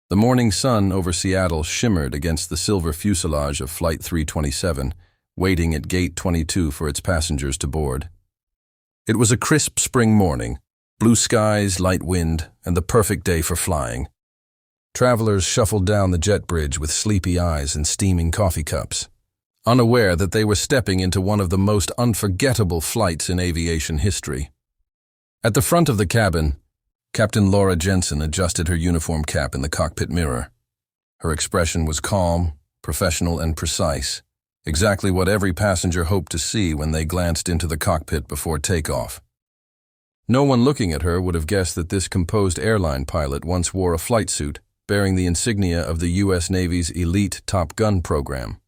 The morning sun over Seattle shimmered against the silver fuselage of Flight 327, waiting at Gate 22 for its passengers to board. It was a crisp spring morning, blue skies, light wind, and the perfect day for flying. Travelers shuffled down the jet bridge with sleepy eyes and steaming coffee cups, unaware that they were stepping into one of the most unforgettable flights in aviation history. At the front of the cabin, Captain Laura Jensen adjusted her uniform cap in the cockpit mirror. Her expression was calm, professional, and precise, exactly what every passenger hoped to see when they glanced into the cockpit before takeoff. No one looking at her would have guessed that this composed airline pilot once wore a flight suit bearing the insignia of the U.S. Navy's elite Top Gun program.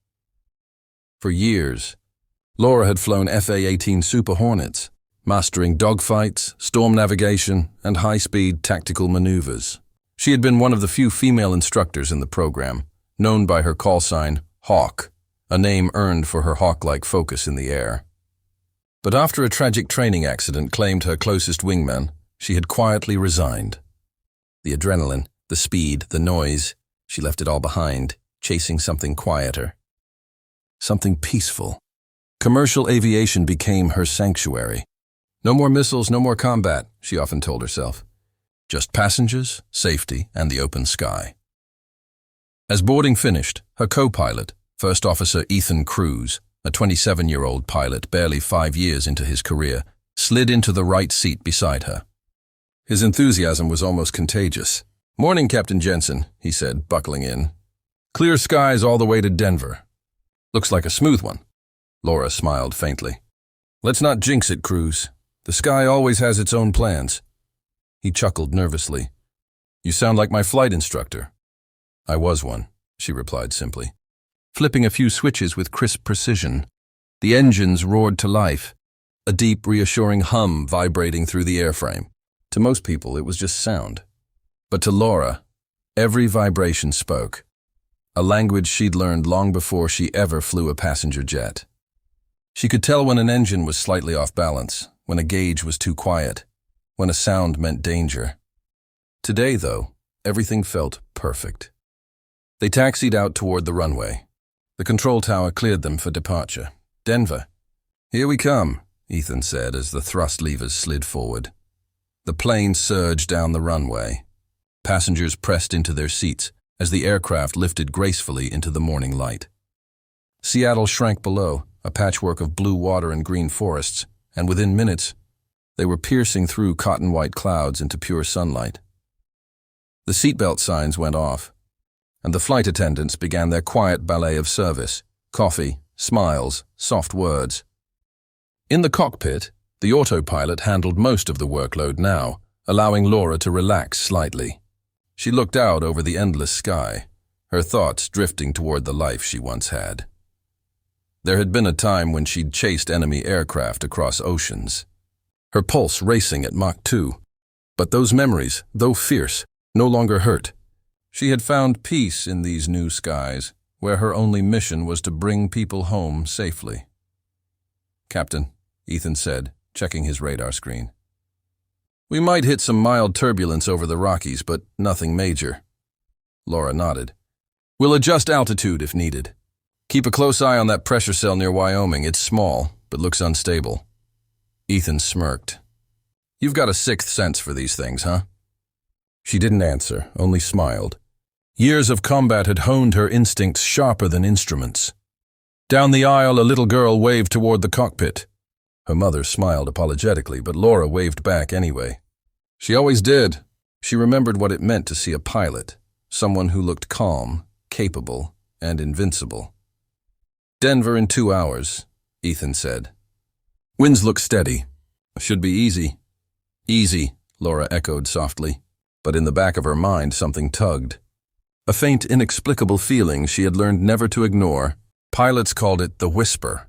For years, Laura had flown FA-18 Super Hornets, mastering dogfights, storm navigation, and high-speed tactical maneuvers. She had been one of the few female instructors in the program, known by her call sign, Hawk, a name earned for her hawk-like focus in the air. But after a tragic training accident claimed her closest wingman, she had quietly resigned. The adrenaline, the speed, the noise, she left it all behind, chasing something quieter. Something peaceful. Commercial aviation became her sanctuary. No more missiles, no more combat, she often told herself. Just passengers, safety, and the open sky. As boarding finished, her co-pilot, First Officer Ethan Cruz, a 27-year-old pilot barely 5 years into his career, slid into the right seat beside her. His enthusiasm was almost contagious. "Morning, Captain Jensen," he said, buckling in. "Clear skies all the way to Denver. Looks like a smooth one." Laura smiled faintly. "Let's not jinx it, Cruz. The sky always has its own plans." He chuckled nervously. "You sound like my flight instructor." "I was one," she replied simply. Flipping a few switches with crisp precision, the engines roared to life, a deep, reassuring hum vibrating through the airframe. To most people, it was just sound. But to Laura, every vibration spoke, a language she'd learned long before she ever flew a passenger jet. She could tell when an engine was slightly off balance, when a gauge was too quiet, when a sound meant danger. Today, though, everything felt perfect. They taxied out toward the runway. The control tower cleared them for departure. "Denver." "Here we come," Ethan said as the thrust levers slid forward. The plane surged down the runway. Passengers pressed into their seats as the aircraft lifted gracefully into the morning light. Seattle shrank below, a patchwork of blue water and green forests, and within minutes, they were piercing through cotton-white clouds into pure sunlight. The seatbelt signs went off, and the flight attendants began their quiet ballet of service, coffee, smiles, soft words. In the cockpit, the autopilot handled most of the workload now, allowing Laura to relax slightly. She looked out over the endless sky, her thoughts drifting toward the life she once had. There had been a time when she'd chased enemy aircraft across oceans, her pulse racing at Mach 2. But those memories, though fierce, no longer hurt. She had found peace in these new skies, where her only mission was to bring people home safely. "Captain," Ethan said, checking his radar screen. "We might hit some mild turbulence over the Rockies, but nothing major." Laura nodded. "We'll adjust altitude if needed. Keep a close eye on that pressure cell near Wyoming. It's small, but looks unstable." Ethan smirked. "You've got a sixth sense for these things, huh?" She didn't answer, only smiled. Years of combat had honed her instincts sharper than instruments. Down the aisle, a little girl waved toward the cockpit. Her mother smiled apologetically, but Laura waved back anyway. She always did. She remembered what it meant to see a pilot, someone who looked calm, capable, and invincible. "Denver in 2 hours," Ethan said. "Winds look steady. Should be easy." "Easy," Laura echoed softly, but in the back of her mind something tugged. A faint, inexplicable feeling she had learned never to ignore. Pilots called it the whisper,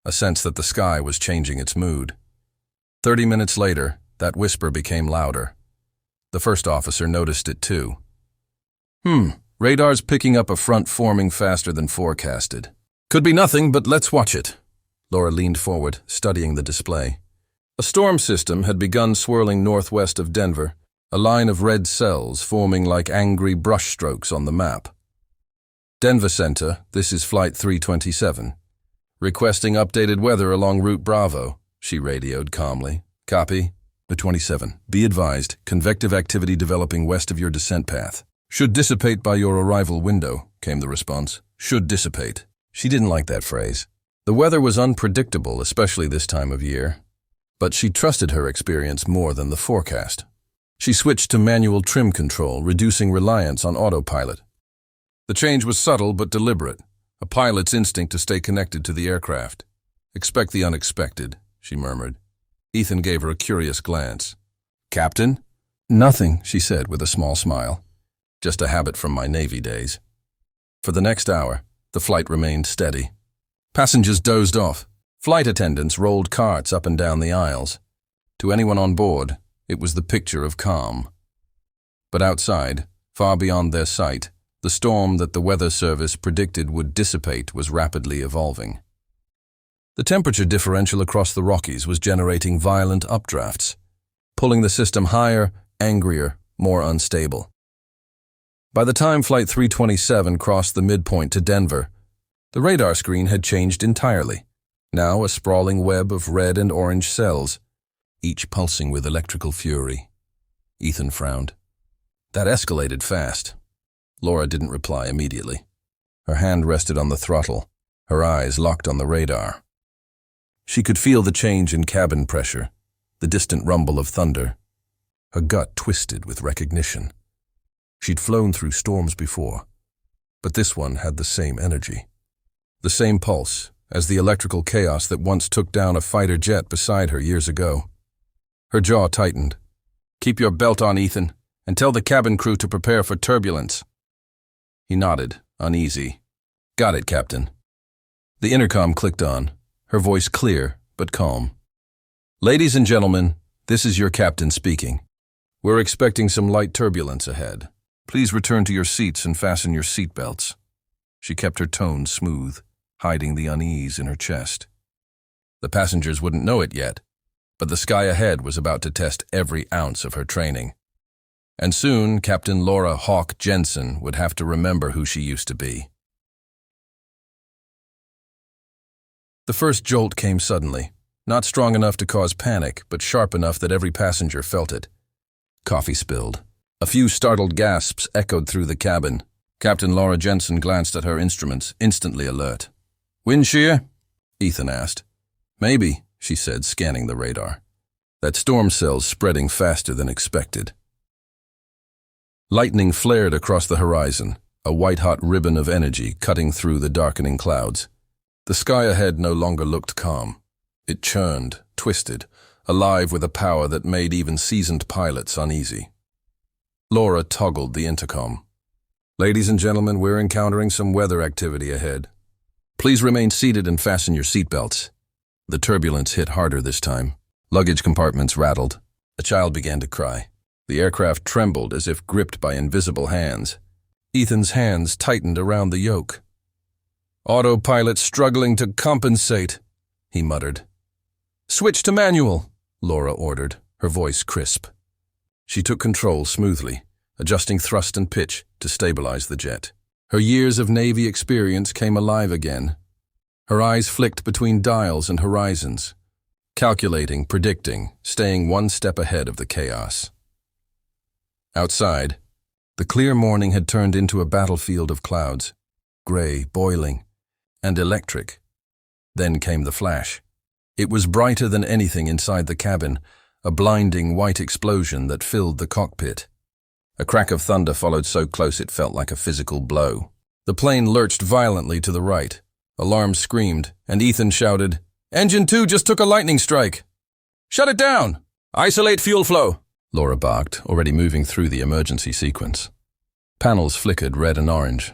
a sense that the sky was changing its mood. 30 minutes later, that whisper became louder. The first officer noticed it too. Radar's picking up a front forming faster than forecasted. Could be nothing, but let's watch it." Laura leaned forward, studying the display. A storm system had begun swirling northwest of Denver, a line of red cells forming like angry brushstrokes on the map. Denver Center, this is Flight 327. Requesting updated weather along Route Bravo, she radioed calmly. Copy. The 27. Be advised, convective activity developing west of your descent path. Should dissipate by your arrival window, came the response. Should dissipate. She didn't like that phrase. The weather was unpredictable, especially this time of year. But she trusted her experience more than the forecast. She switched to manual trim control, reducing reliance on autopilot. The change was subtle but deliberate, a pilot's instinct to stay connected to the aircraft. Expect the unexpected, she murmured. Ethan gave her a curious glance. Captain? Nothing, she said with a small smile. Just a habit from my Navy days. For the next hour, the flight remained steady. Passengers dozed off. Flight attendants rolled carts up and down the aisles. To anyone on board, it was the picture of calm. But outside, far beyond their sight, the storm that the weather service predicted would dissipate was rapidly evolving. The temperature differential across the Rockies was generating violent updrafts, pulling the system higher, angrier, more unstable. By the time Flight 327 crossed the midpoint to Denver, the radar screen had changed entirely, now a sprawling web of red and orange cells, each pulsing with electrical fury. Ethan frowned. That escalated fast. Laura didn't reply immediately. Her hand rested on the throttle, her eyes locked on the radar. She could feel the change in cabin pressure, the distant rumble of thunder. Her gut twisted with recognition. She'd flown through storms before, but this one had the same energy, the same pulse as the electrical chaos that once took down a fighter jet beside her years ago. Her jaw tightened. Keep your belt on, Ethan, and tell the cabin crew to prepare for turbulence. He nodded, uneasy. Got it, Captain. The intercom clicked on, her voice clear but calm. Ladies and gentlemen, this is your captain speaking. We're expecting some light turbulence ahead. Please return to your seats and fasten your seatbelts. She kept her tone smooth, hiding the unease in her chest. The passengers wouldn't know it yet, but the sky ahead was about to test every ounce of her training. And soon, Captain Laura Hawk Jensen would have to remember who she used to be. The first jolt came suddenly, not strong enough to cause panic, but sharp enough that every passenger felt it. Coffee spilled. A few startled gasps echoed through the cabin. Captain Laura Jensen glanced at her instruments, instantly alert. Wind shear? Ethan asked. Maybe, she said, scanning the radar. That storm cell's spreading faster than expected. Lightning flared across the horizon, a white-hot ribbon of energy cutting through the darkening clouds. The sky ahead no longer looked calm. It churned, twisted, alive with a power that made even seasoned pilots uneasy. Laura toggled the intercom. Ladies and gentlemen, we're encountering some weather activity ahead. Please remain seated and fasten your seatbelts. The turbulence hit harder this time. Luggage compartments rattled. A child began to cry. The aircraft trembled as if gripped by invisible hands. Ethan's hands tightened around the yoke. Autopilot struggling to compensate, he muttered. Switch to manual, Laura ordered, her voice crisp. She took control smoothly, adjusting thrust and pitch to stabilize the jet. Her years of Navy experience came alive again. Her eyes flicked between dials and horizons, calculating, predicting, staying one step ahead of the chaos. Outside, the clear morning had turned into a battlefield of clouds, gray, boiling, and electric. Then came the flash. It was brighter than anything inside the cabin, a blinding white explosion that filled the cockpit. A crack of thunder followed so close it felt like a physical blow. The plane lurched violently to the right. Alarms screamed, and Ethan shouted, "Engine 2 just took a lightning strike! Shut it down! Isolate fuel flow!" Laura barked, already moving through the emergency sequence. Panels flickered red and orange.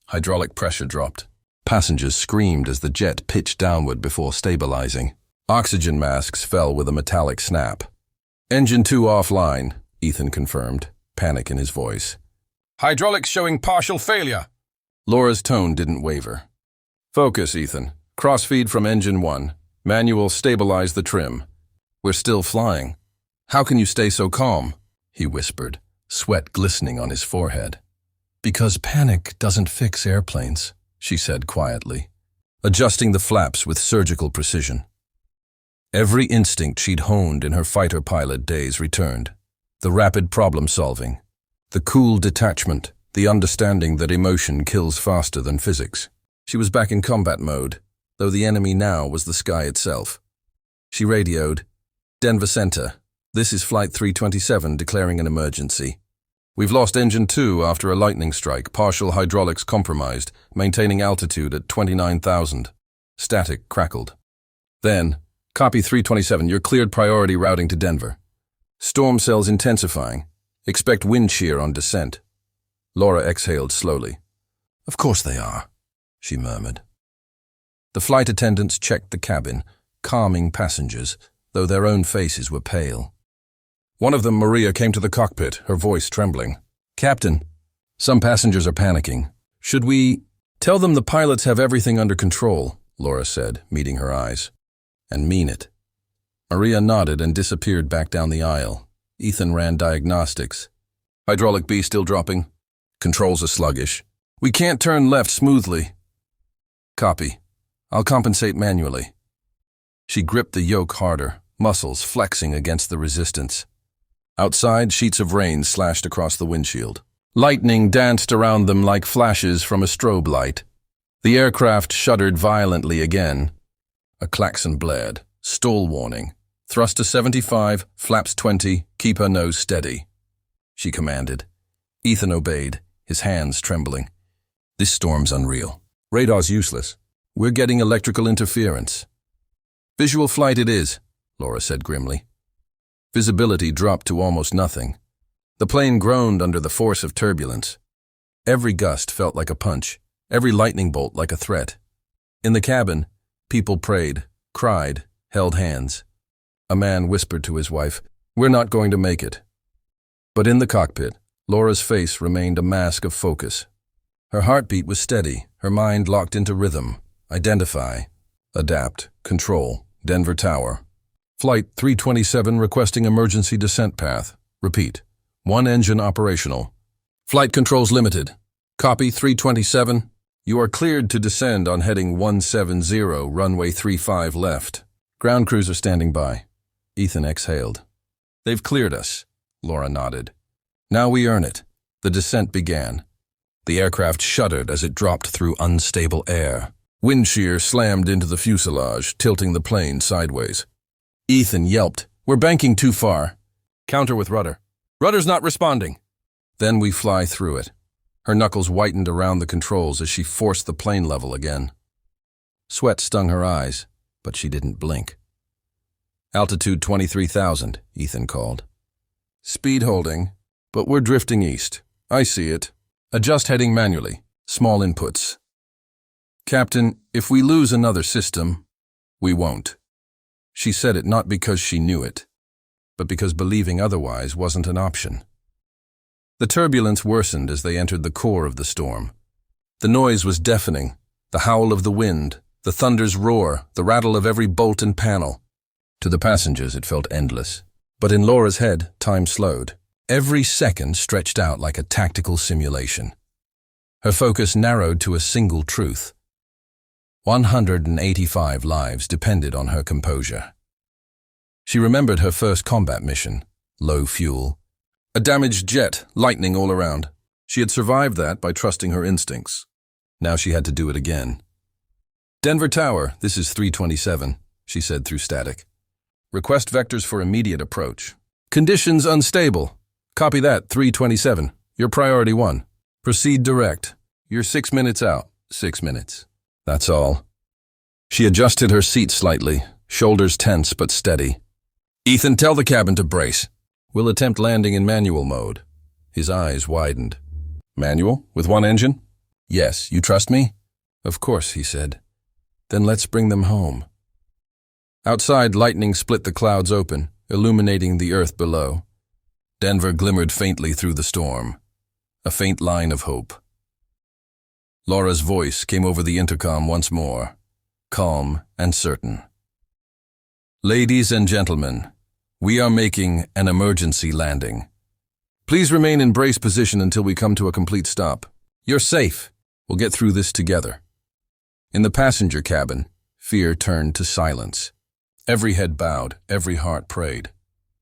Hydraulic pressure dropped. Passengers screamed as the jet pitched downward before stabilizing. Oxygen masks fell with a metallic snap. Engine 2 offline, Ethan confirmed, panic in his voice. Hydraulics showing partial failure. Laura's tone didn't waver. Focus, Ethan. Crossfeed from engine 1. Manual stabilize the trim. We're still flying. How can you stay so calm? he whispered, sweat glistening on his forehead. Because panic doesn't fix airplanes, she said quietly, adjusting the flaps with surgical precision. Every instinct she'd honed in her fighter pilot days returned. The rapid problem-solving, the cool detachment, the understanding that emotion kills faster than physics. She was back in combat mode, though the enemy now was the sky itself. She radioed, "Denver Center, this is Flight 327 declaring an emergency. We've lost Engine 2 after a lightning strike, partial hydraulics compromised, maintaining altitude at 29,000. Static crackled. Then, copy 327, you're cleared priority routing to Denver. Storm cells intensifying. Expect wind shear on descent." Laura exhaled slowly. "Of course they are," she murmured. The flight attendants checked the cabin, calming passengers, though their own faces were pale. One of them, Maria, came to the cockpit, her voice trembling. "Captain, some passengers are panicking. Should we—" "Tell them the pilots have everything under control," Laura said, meeting her eyes. "And mean it." Maria nodded and disappeared back down the aisle. Ethan ran diagnostics. "Hydraulic B still dropping. Controls are sluggish. We can't turn left smoothly." "Copy. I'll compensate manually." She gripped the yoke harder, muscles flexing against the resistance. Outside, sheets of rain slashed across the windshield. Lightning danced around them like flashes from a strobe light. The aircraft shuddered violently again. A klaxon blared. Stall warning. "Thrust to 75, flaps 20, keep her nose steady," she commanded. Ethan obeyed, his hands trembling. "This storm's unreal. Radar's useless. We're getting electrical interference." "Visual flight it is," Laura said grimly. Visibility dropped to almost nothing. The plane groaned under the force of turbulence. Every gust felt like a punch, every lightning bolt like a threat. In the cabin, people prayed, cried, held hands. A man whispered to his wife, "We're not going to make it." But in the cockpit, Laura's face remained a mask of focus. Her heartbeat was steady, her mind locked into rhythm. Identify, adapt, control, Denver Tower. Flight 327 requesting emergency descent path. Repeat. One engine operational. Flight controls limited. Copy 327. You are cleared to descend on heading 170, runway 35 left. Ground crews are standing by. Ethan exhaled. "They've cleared us," Laura nodded. "Now we earn it." The descent began. The aircraft shuddered as it dropped through unstable air. Wind shear slammed into the fuselage, tilting the plane sideways. Ethan yelped, "We're banking too far." "Counter with rudder." "Rudder's not responding." Then we fly through it. Her knuckles whitened around the controls as she forced the plane level again. Sweat stung her eyes, but she didn't blink. "Altitude 23,000, Ethan called. "Speed holding, but we're drifting east. I see it. Adjust heading manually. Small inputs." "Captain, if we lose another system, we won't." She said it not because she knew it, but because believing otherwise wasn't an option. The turbulence worsened as they entered the core of the storm. The noise was deafening, the howl of the wind, the thunder's roar, the rattle of every bolt and panel. To the passengers it felt endless, but in Laura's head, time slowed. Every second stretched out like a tactical simulation. Her focus narrowed to a single truth. 185 lives depended on her composure. She remembered her first combat mission, low fuel. A damaged jet, lightning all around. She had survived that by trusting her instincts. Now she had to do it again. "Denver Tower, this is 327, she said through static. "Request vectors for immediate approach. Conditions unstable. Copy that, 327. You're priority 1. Proceed direct. You're 6 minutes out. 6 minutes. That's all." She adjusted her seat slightly, shoulders tense but steady. "Ethan, tell the cabin to brace. We'll attempt landing in manual mode." His eyes widened. "Manual? With one engine?" "Yes, you trust me?" "Of course," he said. "Then let's bring them home." Outside, lightning split the clouds open, illuminating the earth below. Denver glimmered faintly through the storm. A faint line of hope. Laura's voice came over the intercom once more, calm and certain. "Ladies and gentlemen, we are making an emergency landing. Please remain in brace position until we come to a complete stop. You're safe. We'll get through this together. In the passenger cabin, fear turned to silence. Every head bowed, every heart prayed.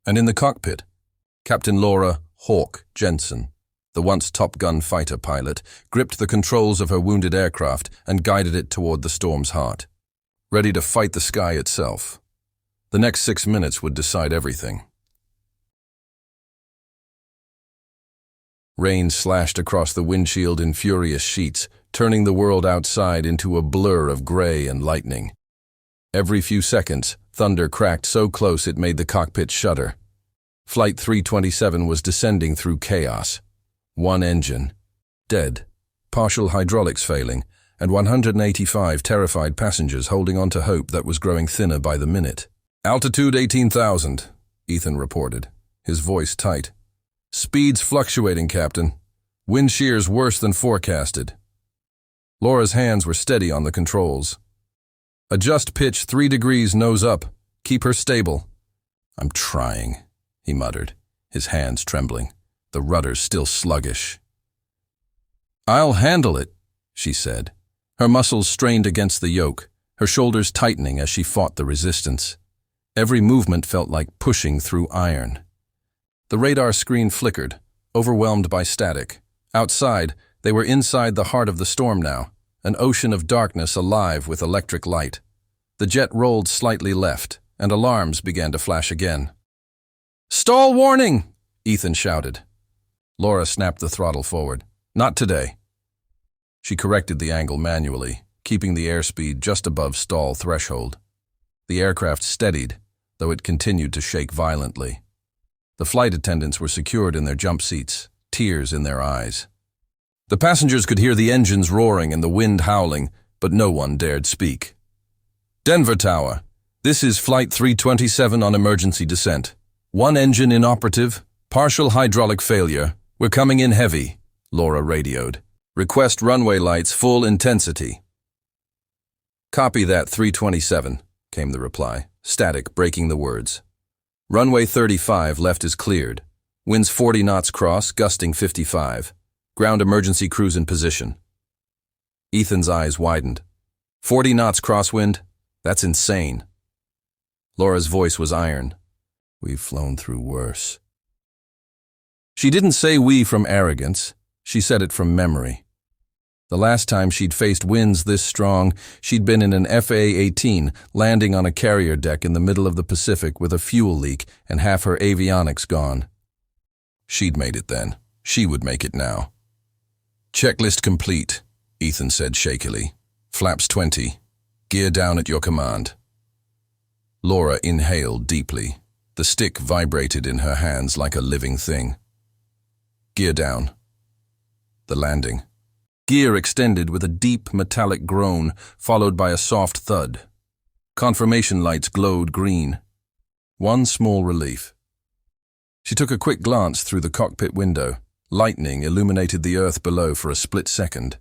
And in the cockpit, Captain Laura "Hawk" Jensen, the once Top Gun fighter pilot, gripped the controls of her wounded aircraft and guided it toward the storm's heart, ready to fight the sky itself. The next 6 minutes would decide everything. Rain slashed across the windshield in furious sheets, turning the world outside into a blur of gray and lightning. Every few seconds, thunder cracked so close it made the cockpit shudder. Flight 327 was descending through chaos. One engine, dead, partial hydraulics failing, and 185 terrified passengers holding on to hope that was growing thinner by the minute. Altitude 18,000, Ethan reported, his voice tight. Speeds fluctuating, Captain. Wind shear's worse than forecasted. Laura's hands were steady on the controls. Adjust pitch 3 degrees nose up. Keep her stable. I'm trying, he muttered, his hands trembling, the rudders still sluggish. I'll handle it, she said, her muscles strained against the yoke, her shoulders tightening as she fought the resistance. Every movement felt like pushing through iron. The radar screen flickered, overwhelmed by static. Outside, they were inside the heart of the storm now, an ocean of darkness alive with electric light. The jet rolled slightly left, and alarms began to flash again. "Stall warning!" Ethan shouted. Laura snapped the throttle forward. "Not today." She corrected the angle manually, keeping the airspeed just above stall threshold. The aircraft steadied, though it continued to shake violently. The flight attendants were secured in their jump seats, tears in their eyes. The passengers could hear the engines roaring and the wind howling, but no one dared speak. "Denver Tower, this is Flight 327 on emergency descent. One engine inoperative, partial hydraulic failure. We're coming in heavy," Laura radioed. "Request runway lights full intensity." "Copy that, 327, came the reply, static breaking the words. "Runway 35 left is cleared. Winds 40 knots cross, gusting 55. Ground emergency crews in position." Ethan's eyes widened. 40 knots crosswind? That's insane. Laura's voice was iron. "We've flown through worse." She didn't say "we" from arrogance. She said it from memory. The last time she'd faced winds this strong, she'd been in an FA-18 landing on a carrier deck in the middle of the Pacific with a fuel leak and half her avionics gone. She'd made it then. She would make it now. "Checklist complete," Ethan said shakily. "Flaps 20. Gear down at your command." Laura inhaled deeply. The stick vibrated in her hands like a living thing. "Gear down." The landing. Gear extended with a deep metallic groan, followed by a soft thud. Confirmation lights glowed green. One small relief. She took a quick glance through the cockpit window. Lightning illuminated the earth below for a split second.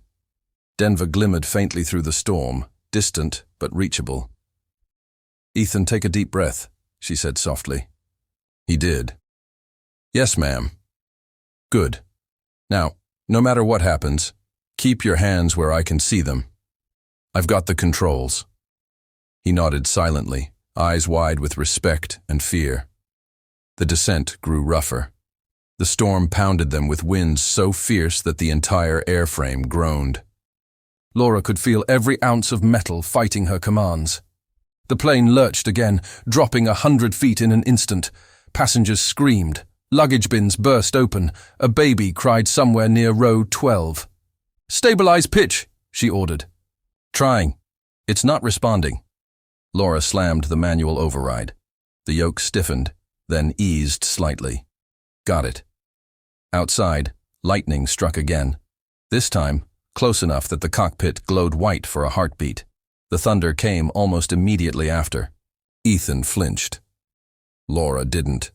Denver glimmered faintly through the storm, distant but reachable. "Ethan, take a deep breath," she said softly. He did. "Yes, ma'am." "Good. Now, no matter what happens, keep your hands where I can see them. I've got the controls." He nodded silently, eyes wide with respect and fear. The descent grew rougher. The storm pounded them with winds so fierce that the entire airframe groaned. Laura could feel every ounce of metal fighting her commands. The plane lurched again, dropping 100 feet in an instant. Passengers screamed. Luggage bins burst open. A baby cried somewhere near row 12. "Stabilize pitch," she ordered. "Trying. It's not responding." Laura slammed the manual override. The yoke stiffened, then eased slightly. Got it. Outside, lightning struck again. This time, close enough that the cockpit glowed white for a heartbeat. The thunder came almost immediately after. Ethan flinched. Laura didn't.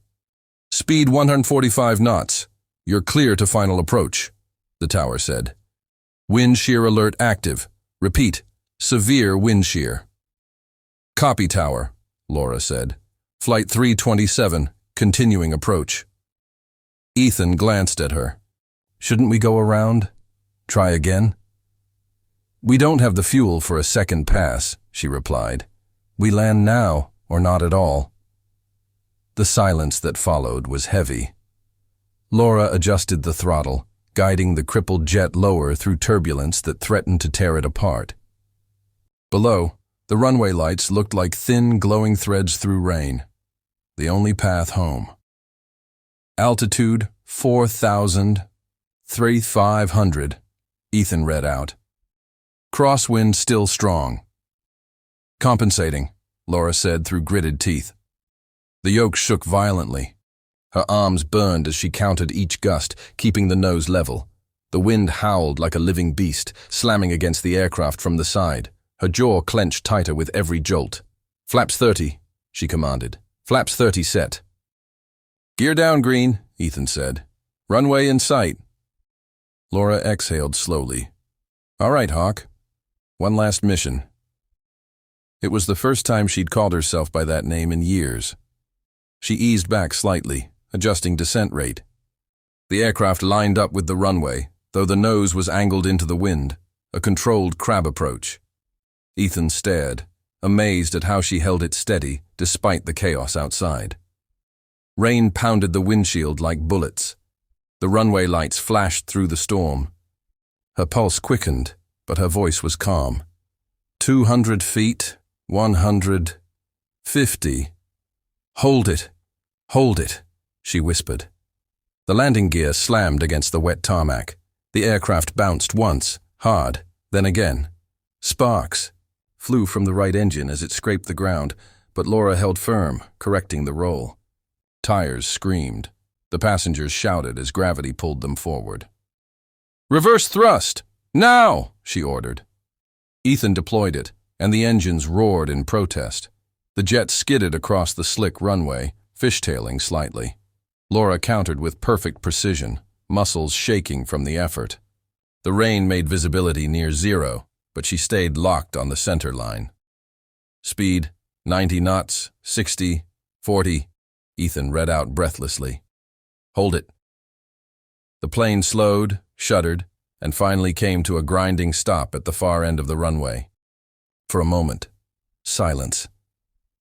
"Speed 145 knots. You're clear to final approach," the tower said. "Wind shear alert active. Repeat, severe wind shear." "Copy, tower," Laura said. "Flight 327, continuing approach." Ethan glanced at her. Shouldn't we go around? Try again? We don't have the fuel for a second pass, she replied. We land now, or not at all. The silence that followed was heavy. Laura adjusted the throttle, guiding the crippled jet lower through turbulence that threatened to tear it apart. Below, the runway lights looked like thin, glowing threads through rain. The only path home. Altitude 4,300, Ethan read out. Crosswind still strong. Compensating, Laura said through gritted teeth. The yoke shook violently. Her arms burned as she counted each gust, keeping the nose level. The wind howled like a living beast, slamming against the aircraft from the side. Her jaw clenched tighter with every jolt. Flaps 30, she commanded. Flaps 30 set. Gear down, Green, Ethan said. Runway in sight. Laura exhaled slowly. All right, Hawk. One last mission. It was the first time she'd called herself by that name in years. She eased back slightly, adjusting descent rate. The aircraft lined up with the runway, though the nose was angled into the wind, a controlled crab approach. Ethan stared, amazed at how she held it steady despite the chaos outside. Rain pounded the windshield like bullets. The runway lights flashed through the storm. Her pulse quickened, but her voice was calm. 200 feet, 150. Hold it, she whispered. The landing gear slammed against the wet tarmac. The aircraft bounced once, hard, then again. Sparks flew from the right engine as it scraped the ground, but Laura held firm, correcting the roll. Tires screamed. The passengers shouted as gravity pulled them forward. Reverse thrust! Now! She ordered. Ethan deployed it, and the engines roared in protest. The jet skidded across the slick runway, fishtailing slightly. Laura countered with perfect precision, muscles shaking from the effort. The rain made visibility near zero, but she stayed locked on the center line. Speed, 90 knots, 60, 40, Ethan read out breathlessly. Hold it. The plane slowed, shuddered, and finally came to a grinding stop at the far end of the runway. For a moment, silence.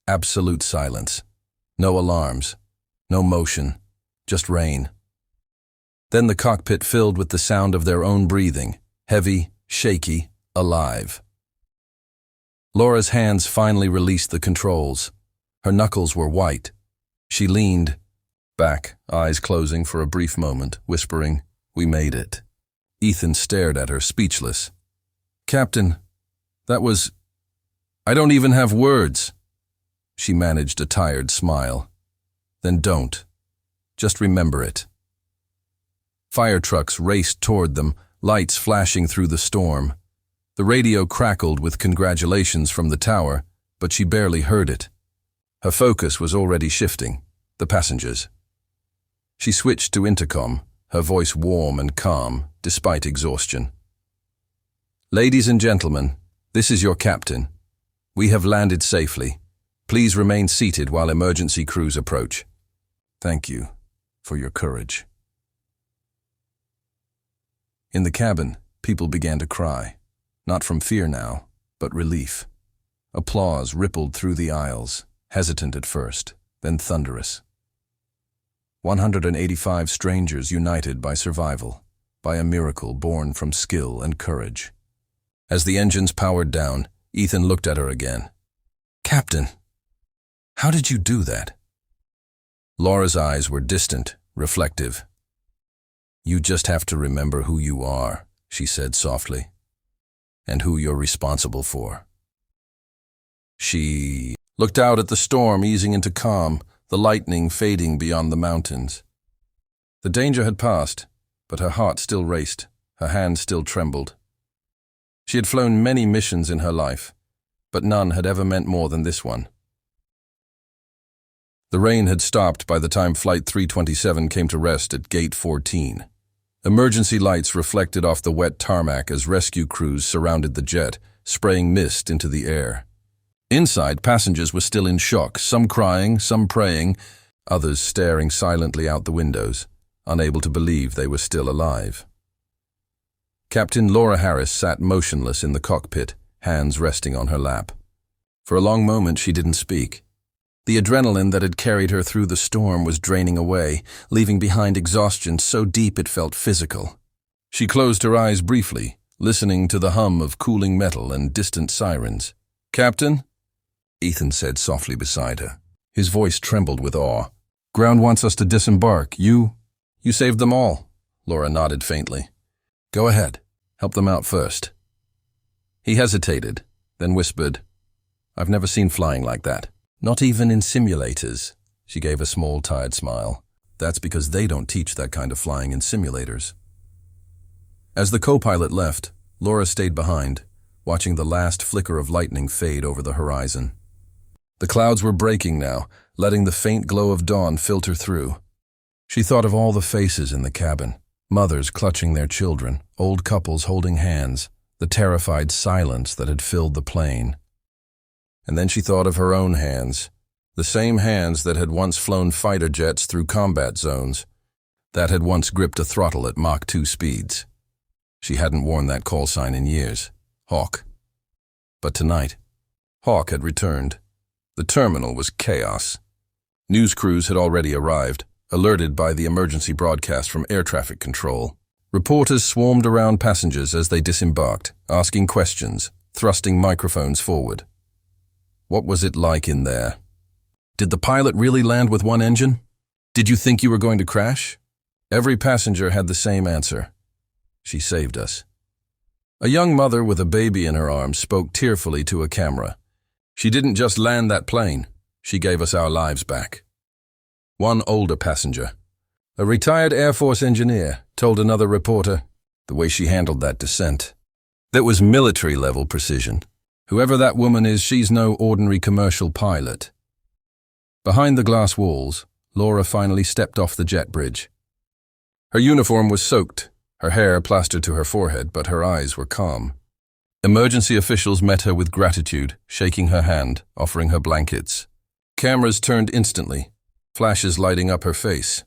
Absolute silence. No alarms, no motion, just rain. Then the cockpit filled with the sound of their own breathing, heavy, shaky, alive. Laura's hands finally released the controls. Her knuckles were white. She leaned back, eyes closing for a brief moment, whispering, "We made it." Ethan stared at her, speechless. "Captain, that was... I don't even have words." She managed a tired smile. "Then don't. Just remember it." Fire trucks raced toward them, lights flashing through the storm. The radio crackled with congratulations from the tower, but she barely heard it. Her focus was already shifting, the passengers. She switched to intercom, her voice warm and calm, despite exhaustion. "Ladies and gentlemen, this is your captain. We have landed safely. Please remain seated while emergency crews approach. Thank you for your courage." In the cabin, people began to cry, not from fear now, but relief. Applause rippled through the aisles, hesitant at first, then thunderous. 185 strangers united by survival, by a miracle born from skill and courage. As the engines powered down, Ethan looked at her again. "Captain, how did you do that?" Laura's eyes were distant, reflective. "You just have to remember who you are," she said softly, "and who you're responsible for." She looked out at the storm easing into calm, the lightning fading beyond the mountains. The danger had passed, but her heart still raced, her hands still trembled. She had flown many missions in her life, but none had ever meant more than this one. The rain had stopped by the time Flight 327 came to rest at Gate 14. Emergency lights reflected off the wet tarmac as rescue crews surrounded the jet, spraying mist into the air. Inside, passengers were still in shock, some crying, some praying, others staring silently out the windows, unable to believe they were still alive. Captain Laura Harris sat motionless in the cockpit, hands resting on her lap. For a long moment she didn't speak. The adrenaline that had carried her through the storm was draining away, leaving behind exhaustion so deep it felt physical. She closed her eyes briefly, listening to the hum of cooling metal and distant sirens. "Captain?" Ethan said softly beside her. His voice trembled with awe. "Ground wants us to disembark. You saved them all." Laura nodded faintly. "Go ahead. Help them out first." He hesitated, then whispered, "I've never seen flying like that. Not even in simulators." She gave a small, tired smile. "That's because they don't teach that kind of flying in simulators." As the co-pilot left, Laura stayed behind, watching the last flicker of lightning fade over the horizon. The clouds were breaking now, letting the faint glow of dawn filter through. She thought of all the faces in the cabin, mothers clutching their children, old couples holding hands, the terrified silence that had filled the plane. And then she thought of her own hands, the same hands that had once flown fighter jets through combat zones, that had once gripped a throttle at Mach 2 speeds. She hadn't worn that call sign in years, Hawk. But tonight, Hawk had returned. The terminal was chaos. News crews had already arrived, alerted by the emergency broadcast from air traffic control. Reporters swarmed around passengers as they disembarked, asking questions, thrusting microphones forward. What was it like in there? Did the pilot really land with one engine? Did you think you were going to crash? Every passenger had the same answer. She saved us. A young mother with a baby in her arms spoke tearfully to a camera. She didn't just land that plane. She gave us our lives back. One older passenger, a retired Air Force engineer, told another reporter, the way she handled that descent. That was military-level precision. Whoever that woman is, she's no ordinary commercial pilot. Behind the glass walls, Laura finally stepped off the jet bridge. Her uniform was soaked, her hair plastered to her forehead, but her eyes were calm. Emergency officials met her with gratitude, shaking her hand, offering her blankets. Cameras turned instantly, flashes lighting up her face.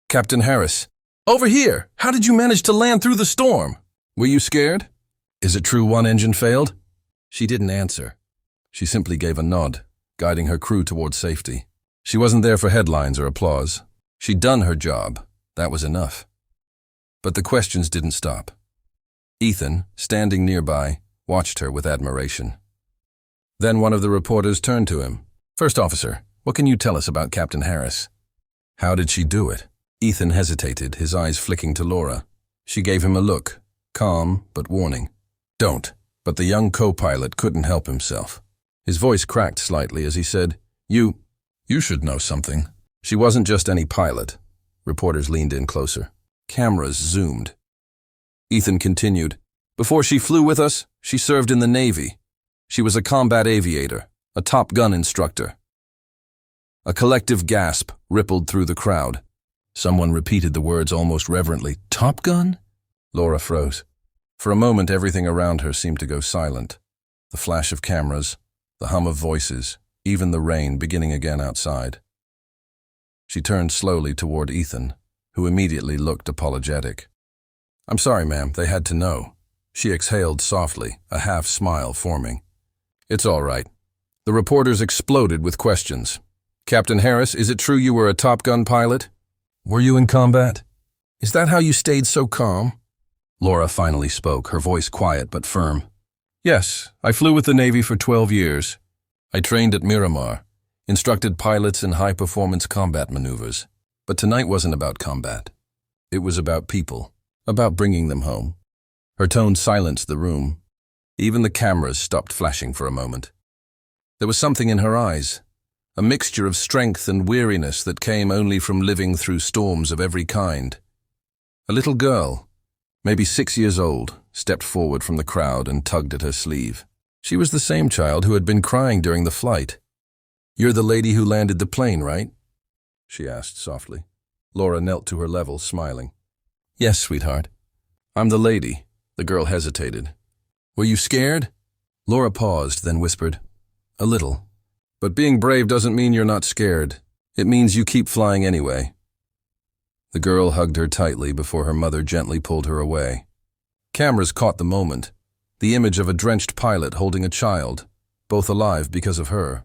"Captain Harris, over here! How did you manage to land through the storm? Were you scared? Is it true one engine failed?" She didn't answer. She simply gave a nod, guiding her crew toward safety. She wasn't there for headlines or applause. She'd done her job. That was enough. But the questions didn't stop. Ethan, standing nearby, watched her with admiration. Then one of the reporters turned to him. "First officer, what can you tell us about Captain Harris?" "How did she do it?" Ethan hesitated, his eyes flicking to Laura. She gave him a look, calm but warning. "Don't." But the young co-pilot couldn't help himself. His voice cracked slightly as he said, You should know something." She wasn't just any pilot. Reporters leaned in closer. Cameras zoomed. Ethan continued, "Before she flew with us, she served in the Navy. She was a combat aviator, a Top Gun instructor." A collective gasp rippled through the crowd. Someone repeated the words almost reverently. "Top Gun?" Laura froze. For a moment, everything around her seemed to go silent. The flash of cameras, the hum of voices, even the rain beginning again outside. She turned slowly toward Ethan, who immediately looked apologetic. "I'm sorry, ma'am, they had to know." She exhaled softly, a half smile forming. "It's all right." The reporters exploded with questions. "Captain Harris, is it true you were a Top Gun pilot? Were you in combat? Is that how you stayed so calm?" Laura finally spoke, her voice quiet but firm. "Yes, I flew with the Navy for 12 years. I trained at Miramar, instructed pilots in high-performance combat maneuvers. But tonight wasn't about combat. It was about people, about bringing them home." Her tone silenced the room. Even the cameras stopped flashing for a moment. There was something in her eyes, a mixture of strength and weariness that came only from living through storms of every kind. A little girl, maybe 6 years old, stepped forward from the crowd and tugged at her sleeve. She was the same child who had been crying during the flight. "You're the lady who landed the plane, right?" she asked softly. Laura knelt to her level, smiling. "Yes, sweetheart. I'm the lady." The girl hesitated. "Were you scared?" Laura paused, then whispered, "A little. But being brave doesn't mean you're not scared. It means you keep flying anyway." The girl hugged her tightly before her mother gently pulled her away. Cameras caught the moment, the image of a drenched pilot holding a child, both alive because of her.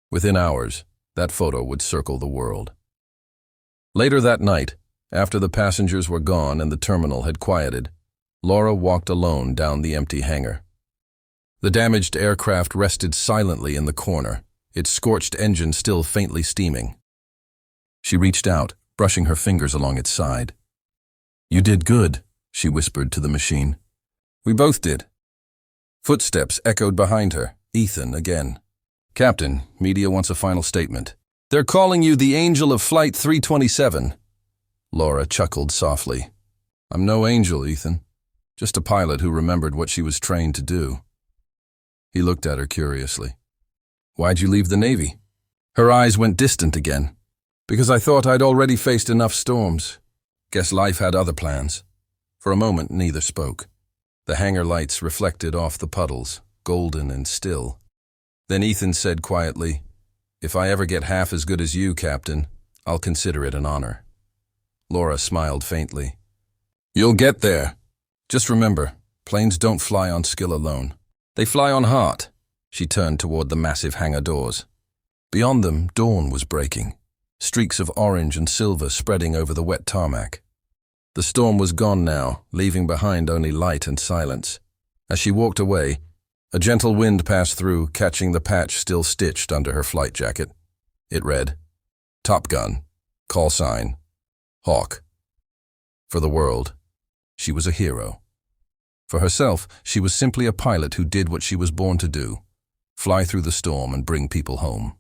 Within hours, that photo would circle the world. Later that night, after the passengers were gone and the terminal had quieted, Laura walked alone down the empty hangar. The damaged aircraft rested silently in the corner, its scorched engine still faintly steaming. She reached out, brushing her fingers along its side. "You did good," she whispered to the machine. "We both did." Footsteps echoed behind her. Ethan again. "Captain, media wants a final statement. They're calling you the angel of Flight 327. Laura chuckled softly. "I'm no angel, Ethan. Just a pilot who remembered what she was trained to do." He looked at her curiously. "Why'd you leave the Navy?" Her eyes went distant again. "Because I thought I'd already faced enough storms. Guess life had other plans." For a moment, neither spoke. The hangar lights reflected off the puddles, golden and still. Then Ethan said quietly, "If I ever get half as good as you, Captain, I'll consider it an honor." Laura smiled faintly. "You'll get there. Just remember, planes don't fly on skill alone. They fly on heart." She turned toward the massive hangar doors. Beyond them, dawn was breaking, streaks of orange and silver spreading over the wet tarmac. The storm was gone now, leaving behind only light and silence. As she walked away, a gentle wind passed through, catching the patch still stitched under her flight jacket. It read, "Top Gun, call sign, Hawk." For the world, she was a hero. For herself, she was simply a pilot who did what she was born to do, fly through the storm and bring people home.